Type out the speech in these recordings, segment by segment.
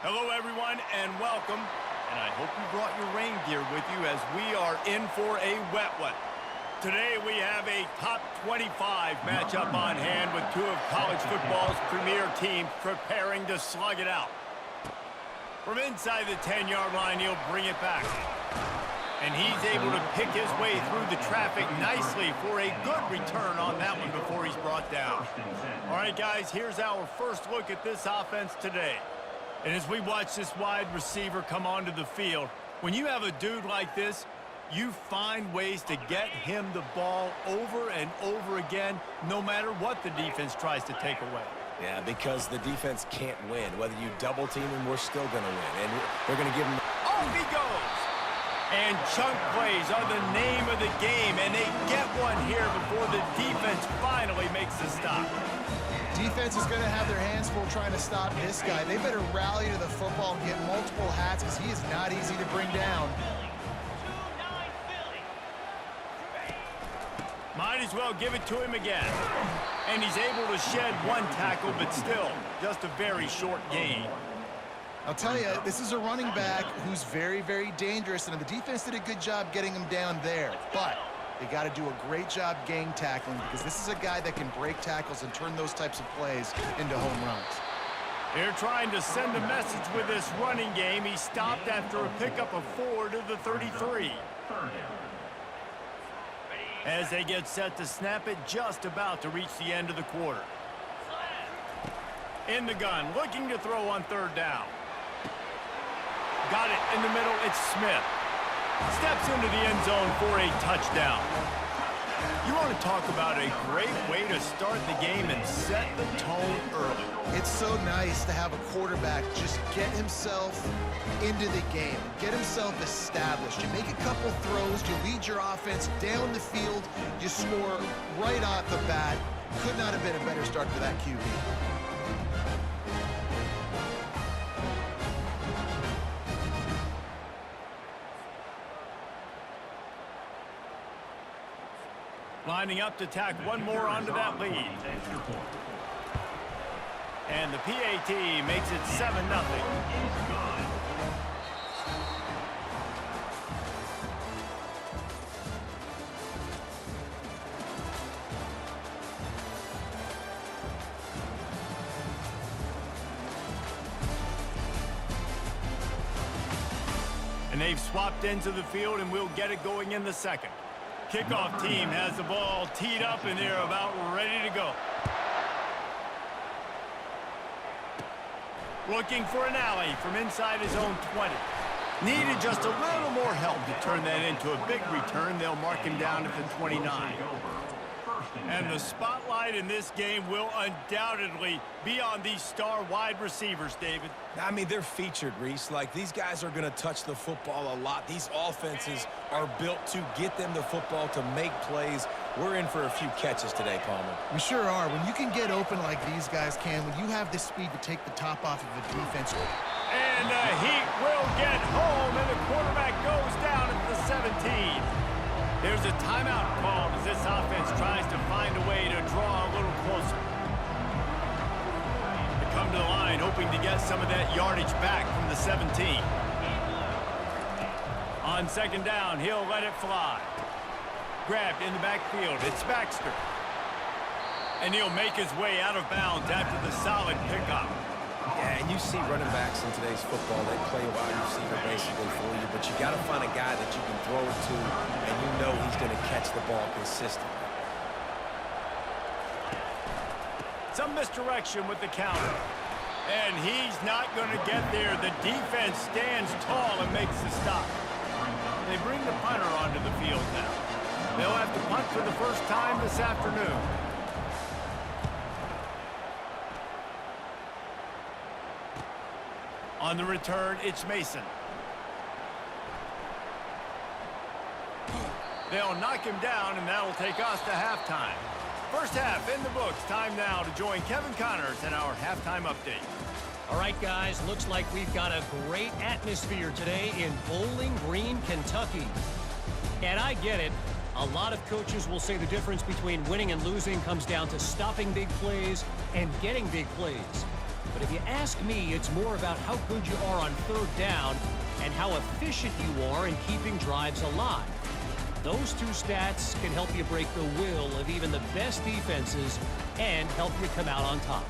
Hello, everyone, and welcome. And I hope you brought your rain gear with you as we are in for a wet one. Today, we have a top 25 matchup on hand with two of college football's premier teams preparing to slug it out. From inside the 10-yard line, he'll bring it back. And he's able to pick his way through the traffic nicely for a good return on that one before he's brought down. All right, guys, here's our first look at this offense today. And as we watch this wide receiver come onto the field, when you have a dude like this, you find ways to get him the ball over and over again, no matter what the defense tries to take away. Yeah, because the defense can't win. Whether you double team him, we're still going to win. And they're going to give him... Off he goes! And chunk plays are the name of the game, and they get one here before the defense finally makes the stop. Defense is going to have their hands full trying to stop this guy. They better rally to the football and get multiple hats because he is not easy to bring down. Might as well give it to him again. And he's able to shed one tackle, but still, just a very short gain. I'll tell you, this is a running back who's very, very dangerous, and the defense did a good job getting him down there. But they got to do a great job gang tackling because this is a guy that can break tackles and turn those types of plays into home runs. They're trying to send a message with this running game. He stopped after a pickup of 4 to the 33. As they get set to snap it, just about to reach the end of the quarter. In the gun, looking to throw on third down. Got it in the middle, it's Smith. Steps into the end zone for a touchdown. You want to talk about a great way to start the game and set the tone early. It's so nice to have a quarterback just get himself into the game, get himself established. You make a couple throws, you lead your offense down the field, you score right off the bat. Could not have been a better start for that QB. Lining up to tack one more onto that lead. And the PAT makes it 7-0. And they've swapped into the field, and we'll get it going in the second. Kickoff team has the ball teed up, and they're about ready to go. Looking for an alley from inside his own 20. Needed just a little more help to turn that into a big return. They'll mark him down at the 29. And the spotlight in this game will undoubtedly be on these star wide receivers, David. I mean, they're featured, Reese. Like, these guys are going to touch the football a lot. These offenses are built to get them the football, to make plays. We're in for a few catches today, Palmer. We sure are. When you can get open like these guys can, when you have the speed to take the top off of the defense. And the Heat will get home, and the quarterback goes down at the 17. There's a timeout called as this offense tries to find a way to draw a little closer. They come to the line hoping to get some of that yardage back from the 17. On second down, he'll let it fly. Grabbed in the backfield, it's Baxter. And he'll make his way out of bounds after the solid pickup. Yeah, and you see running backs in today's football, they play a wide receiver basically for you, but you got to find a guy that you can throw it to, and you know he's going to catch the ball consistently. Some misdirection with the counter. And he's not going to get there. The defense stands tall and makes the stop. They bring the punter onto the field now. They'll have to punt for the first time this afternoon. On the return, it's Mason. They'll knock him down, and that'll take us to halftime. First half in the books. Time now to join Kevin Connors in our halftime update. All right, guys, looks like we've got a great atmosphere today in Bowling Green, Kentucky. And I get it. A lot of coaches will say the difference between winning and losing comes down to stopping big plays and getting big plays. But if you ask me, it's more about how good you are on third down and how efficient you are in keeping drives alive. Those two stats can help you break the will of even the best defenses and help you come out on top.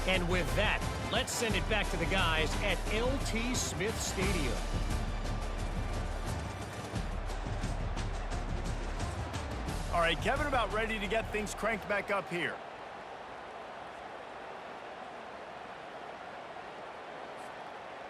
And with that, let's send it back to the guys at LT Smith Stadium. All right, Kevin, about ready to get things cranked back up here.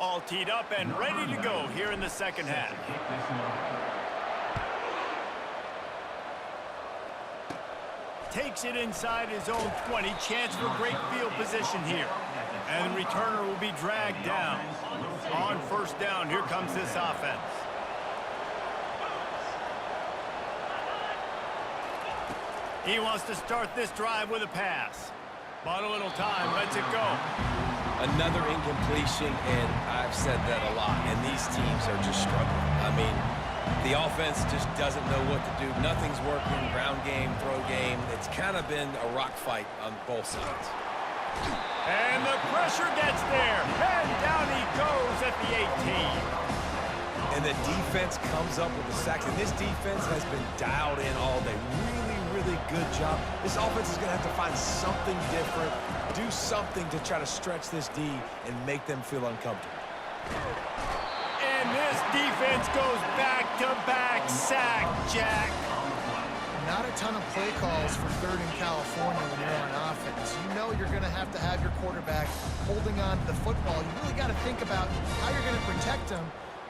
All teed up and ready to go here in the second half. Takes it inside his own 20. Chance for great field position here. And the returner will be dragged down. On first down, here comes this offense. He wants to start this drive with a pass. Bought a little time, lets it go. Another incompletion, and I've said that a lot, and these teams are just struggling. I mean, the offense just doesn't know what to do. Nothing's working, ground game, throw game. It's kind of been a rock fight on both sides. And the pressure gets there. And down he goes at the 18. And the defense comes up with the sacks, and this defense has been dialed in all day. Really good job. This offense is going to have to find something different, do something to try to stretch this D and make them feel uncomfortable. And this defense goes back-to-back sack, Jack. Not a ton of play calls for third in California when you're on offense. You know you're going to have your quarterback holding on to the football. You really got to think about how you're going to protect him.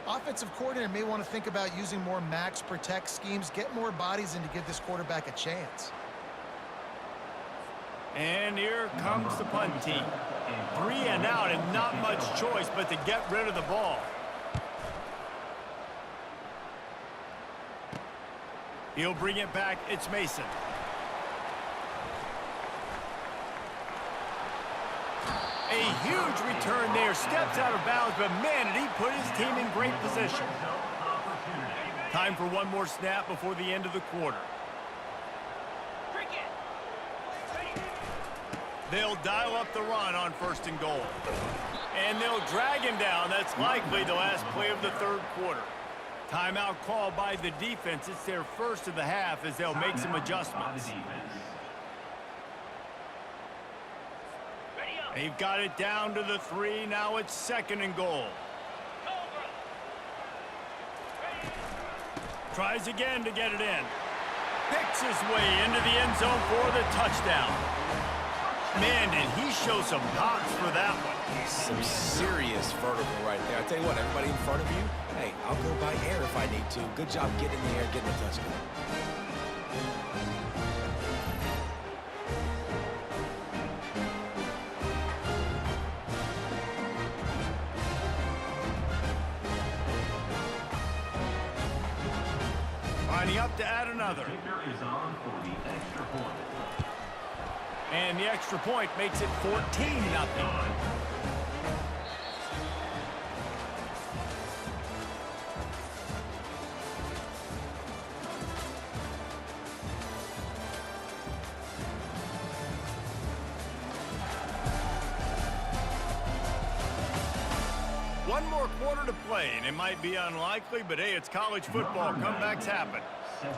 Offensive coordinator may want to think about using more max protect schemes, get more bodies in to give this quarterback a chance. And here comes the punt team. 3 and out and not much choice but to get rid of the ball. He'll bring it back. It's Mason. A huge return there. Steps out of bounds, but man, did he put his team in great position. Time for one more snap before the end of the quarter. They'll dial up the run on first and goal. And they'll drag him down. That's likely the last play of the third quarter. Timeout called by the defense. It's their first of the half as they'll make some adjustments. They've got it down to the 3. Now it's second and goal. Tries again to get it in. Picks his way into the end zone for the touchdown. Man, did he show some pops for that one. Some serious vertical right there. I tell you what, everybody in front of you, hey, I'll go by air if I need to. Good job getting in the air, getting the touchdown. Lining up to add another. And the extra point makes it 14-0. One more quarter to play, and it might be unlikely, but hey, it's college football. Comebacks happen.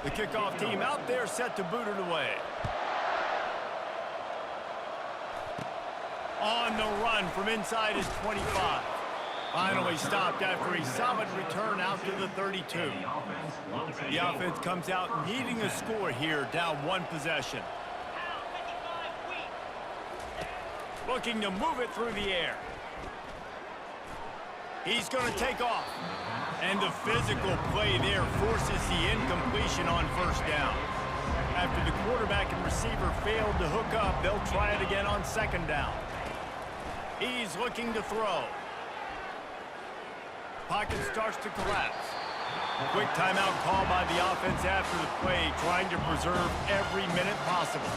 The kickoff team out there set to boot it away. On the run from inside his 25. Finally stopped after a solid return out to the 32. The offense comes out needing a score here, down one possession. Looking to move it through the air. He's going to take off. And the physical play there forces the incompletion on first down. After the quarterback and receiver failed to hook up, they'll try it again on second down. He's looking to throw. Pocket starts to collapse. Quick timeout call by the offense after the play, trying to preserve every minute possible.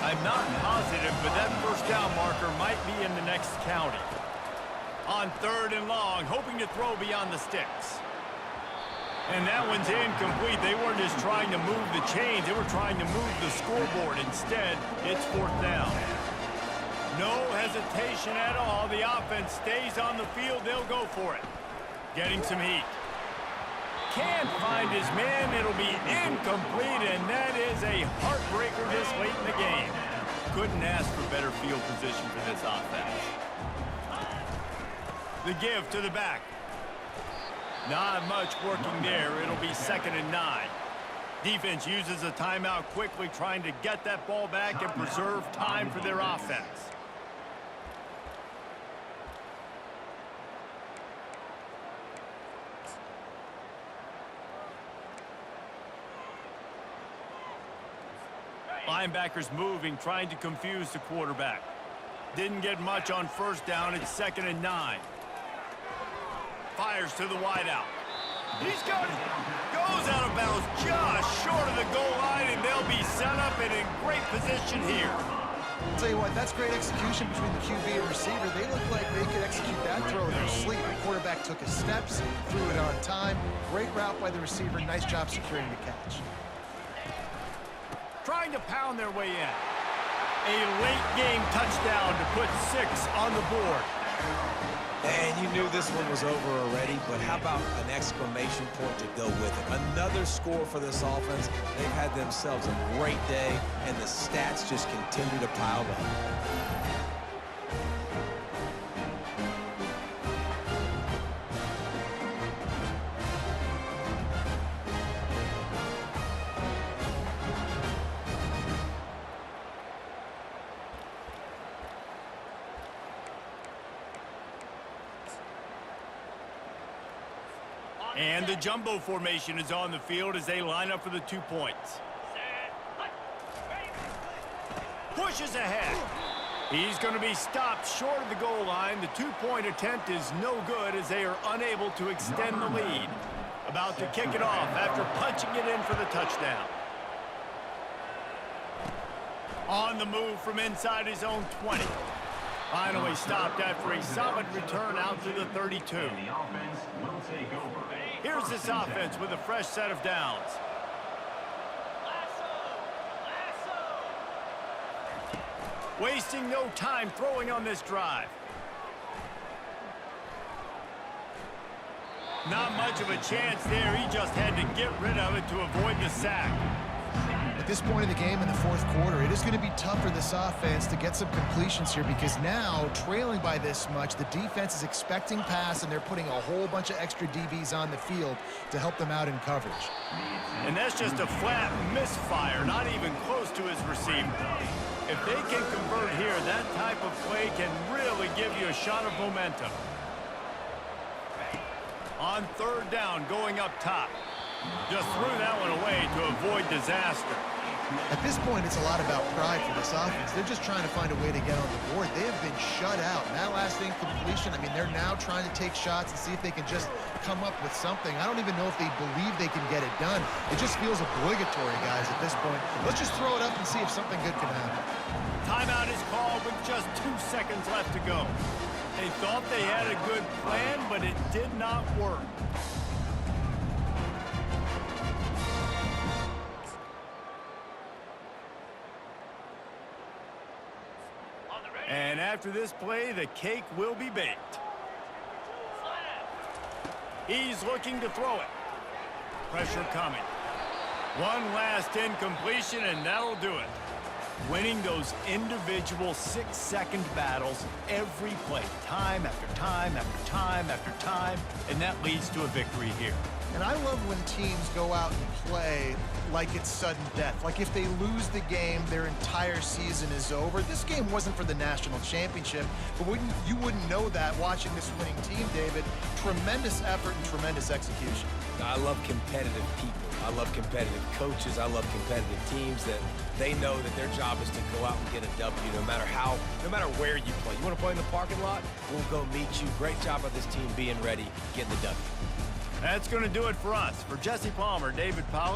I'm not positive, but that first down marker might be in the next county. On third and long, hoping to throw beyond the sticks. And that one's incomplete. They weren't just trying to move the chains. They were trying to move the scoreboard. Instead, it's fourth down. No hesitation at all. The offense stays on the field. They'll go for it. Getting some heat. Can't find his man. It'll be incomplete, and that is a heartbreaker this late in the game. Couldn't ask for better field position for this offense. The give to the back. Not much working there. It'll be 2nd and 9. Defense uses a timeout quickly, trying to get that ball back and preserve time for their offense. Linebackers moving, trying to confuse the quarterback. Didn't get much on 1st down. It's 2nd and 9. Fires to the wideout. He's got it. Goes out of bounds just short of the goal line, and they'll be set up and in great position here. I'll tell you what, that's great execution between the QB and receiver. They look like they could execute that throw in their sleep. The quarterback took his steps, threw it on time. Great route by the receiver. Nice job securing the catch. Trying to pound their way in. A late game touchdown to put 6 on the board. And you knew this one was over already, but how about an exclamation point to go with it? Another score for this offense. They've had themselves a great day, and the stats just continue to pile up. And the jumbo formation is on the field as they line up for the 2 points. Pushes ahead. He's going to be stopped short of the goal line. The 2-point attempt is no good as they are unable to extend the lead. About to kick it off after punching it in for the touchdown. On the move from inside his own 20. Finally stopped after a solid return out to the 32. Here's this offense with a fresh set of downs. Wasting no time throwing on this drive. Not much of a chance there. He just had to get rid of it to avoid the sack. At this point in the game in the 4th quarter, it is going to be tough for this offense to get some completions here because now, trailing by this much, the defense is expecting pass and they're putting a whole bunch of extra DBs on the field to help them out in coverage. And that's just a flat misfire, not even close to his receiver. If they can convert here, that type of play can really give you a shot of momentum. On 3rd down, going up top. Just threw that one away to avoid disaster. At this point, it's a lot about pride for this offense. They're just trying to find a way to get on the board. They have been shut out. And that last incompletion, I mean, they're now trying to take shots and see if they can just come up with something. I don't even know if they believe they can get it done. It just feels obligatory, guys, at this point. Let's just throw it up and see if something good can happen. Timeout is called with just 2 seconds left to go. They thought they had a good plan, but it did not work. And after this play, the cake will be baked. He's looking to throw it. Pressure coming. One last incompletion, and that'll do it. Winning those individual 6-second battles every play, time after time after time after time, and that leads to a victory here. And I love when teams go out and play like it's sudden death. Like if they lose the game, their entire season is over. This game wasn't for the national championship, but you wouldn't know that watching this winning team, David. Tremendous effort and tremendous execution. I love competitive people. I love competitive coaches. I love competitive teams that they know that their job is to go out and get a W no matter where you play. You want to play in the parking lot? We'll go meet you. Great job of this team being ready, getting the W. That's going to do it for us. For Jesse Palmer, David Powell.